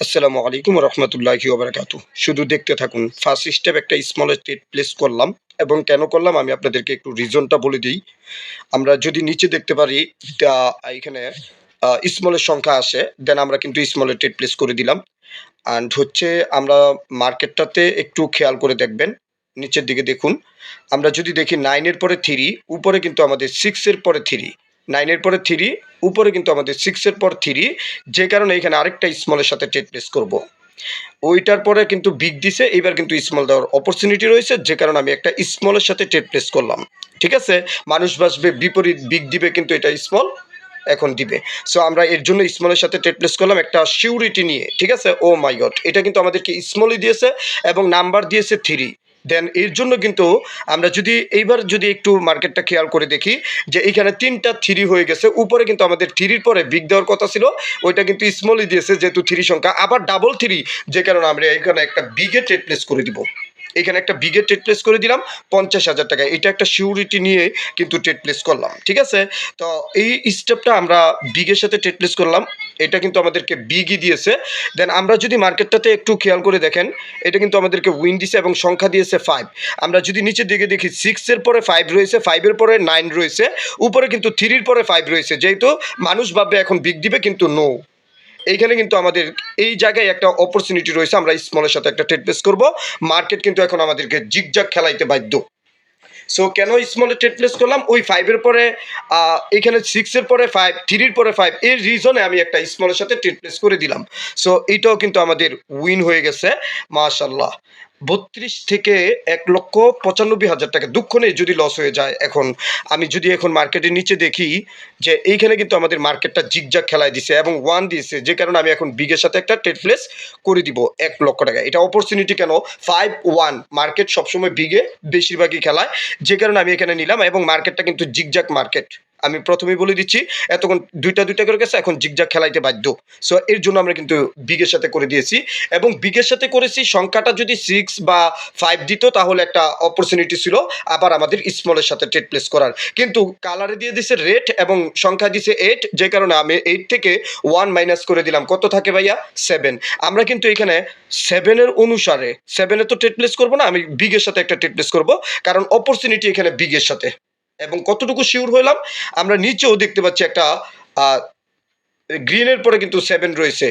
আসসালামু আলাইকুম রহমতুল্লাহি ওবারাকাতু। শুধু দেখতে থাকুন। ফার্স্ট স্টেপ একটা স্মল ট্রেড প্লেস করলাম এবং কেন করলাম আমি আপনাদেরকে একটু রিজনটা বলে দিই। আমরা যদি নিচে দেখতে পারি তা এখানে স্মলের সংখ্যা আসে, দেন আমরা কিন্তু স্মলে ট্রেড প্লেস করে দিলাম। অ্যান্ড হচ্ছে আমরা মার্কেটটাতে একটু খেয়াল করে দেখবেন। নিচের দিকে দেখুন। আমরা যদি দেখি 9 এর পরে 3, উপরে কিন্তু আমাদের 6 এর পরে 3। 9 এর পরে 3, উপরে কিন্তু আমাদের 6 এর পর 3, যে কারণে এখানে আরেকটা স্মলের সাথে ট্রেড প্লেস করব। ওইটার পরে কিন্তু বিগ দিছে, এবার কিন্তু স্মল দেওয়ার অপরচুনিটি রয়েছে, যে কারণে আমি একটা স্মলের সাথে ট্রেড প্লেস করলাম। ঠিক আছে? মানুষ বাসবে বিপরীত বিগ দিবে, কিন্তু এটা স্মল এখন দিবে। সো আমরা এর জন্য স্মলের সাথে ট্রেড প্লেস করলাম একটা সিউরিটি নিয়ে। ঠিক আছে? ও মাই গড, এটা কিন্তু আমাদেরকে স্মলই দিয়েছে এবং নাম্বার দিয়েছে 3। দেন এর জন্য কিন্তু আমরা যদি এইবার যদি একটু মার্কেটটা খেয়াল করে দেখি যে এইখানে 3টা 3 হয়ে গেছে, উপরে কিন্তু আমাদের 3-র পরে বিগ দেওয়ার কথা ছিল, ওইটা কিন্তু স্মলই দিয়েছে যেহেতু 3 সংখ্যা, আবার ডাবল 3, যে কারণে আমরা এখানে একটা বিগে ট্রেড প্লেস করে দিব। এখানে একটা বিগে ট্রেড প্লেস করে দিলাম 50,000 টাকা। এটা একটা সিউরিটি নিয়ে কিন্তু ট্রেড প্লেস করলাম। ঠিক আছে? তো এই স্টেপটা আমরা বিগের সাথে ট্রেড প্লেস করলাম, এটা কিন্তু আমাদেরকে বিগই দিয়েছে। দেন আমরা যদি মার্কেটটাতে একটু খেয়াল করে দেখেন, এটা কিন্তু আমাদেরকে উইন দিছে এবং সংখ্যা দিয়েছে 5। আমরা যদি নিচের দিকে দেখি 6 এর পরে 5 রয়েছে, 5 এর পরে 9 রয়েছে, উপরে কিন্তু 3-র পরে 5 রয়েছে, যেহেতু মানুষ ভাববে এখন বিগ দিবে, কিন্তু নো। এইখানে কিন্তু আমাদের এই জায়গায় একটা অপরচুনিটি রয়েছে, আমরা স্মলের সাথে একটা ট্রেড প্লেস করব। মার্কেট কিন্তু এখন আমাদেরকে জিগজাগ খেলাইতে বাধ্য। সো কেন স্মলে ট্রেড প্লেস করলাম? ওই 5 এর পরে এখানে 6 এর পরে 5, 3-র পরে 5, এর রিজনে আমি একটা স্মলের সাথে ট্রেড প্লেস করে দিলাম। সো এইটাও কিন্তু আমাদের উইন হয়ে গেছে, মাশাআল্লাহ। 32 থেকে 1,95,000 টাকা। দুঃখ নেই যদি লস হয়ে যায়। এখন আমি যদি এখন মার্কেটের নিচে দেখি যে এইখানে কিন্তু আমাদের মার্কেটটা জিগজাগ খেলায় দিছে এবং 1 দিয়েছে, যে কারণে আমি এখন বিগের সাথে একটা ট্রেড প্লেস করে দিব 1 লক্ষ টাকা। এটা অপরচুনিটি কেন? 5-1 মার্কেট সবসময় বিগে বেশিরভাগই খেলায়, যে কারণে আমি এখানে নিলাম এবং মার্কেটটা কিন্তু জিগজাগ মার্কেট। আমি প্রথমেই বলে দিচ্ছি, এতক্ষণ দুইটা করে গেছে, এখন জিগজাগ খেলাইতে বাধ্য। সো এর জন্য আমরা কিন্তু বিগের সাথে করে দিয়েছি এবং বিগের সাথে করেছি। সংখ্যাটা যদি 6 বা 5 দিত তাহলে একটা অপরচুনিটি ছিল আবার আমাদের স্মলের সাথে ট্রেড প্লেস করার, কিন্তু কালারে দিয়ে দিছে রেড এবং সংখ্যা দিছে 8, যে কারণে আমি 8 থেকে 1 মাইনাস করে দিলাম। কত থাকে ভাইয়া? 7। আমরা কিন্তু এখানে 7 এর অনুসারে 7 এ তো ট্রেড প্লেস করবো না, আমি বিগের সাথে একটা ট্রেড প্লেস করবো, কারণ অপরচুনিটি এখানে বিগের সাথে। এবং কতটুকু শিওর হইলাম, আমরা নিচেও দেখতে পাচ্ছি একটা গ্রিনের পরে কিন্তু 7 রয়েছে।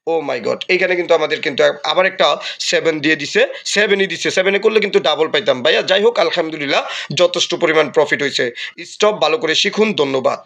ও মাই গড, এইখানে কিন্তু আমাদের কিন্তু আবার একটা 7 দিয়ে দিছে, 7ই দিছে। 7-এ করলে কিন্তু ডাবল পাইতাম ভাইয়া। যাই হোক, আলহামদুলিল্লাহ যথেষ্ট পরিমাণ প্রফিট হয়েছে। স্টপ ভালো করে শিখুন। ধন্যবাদ।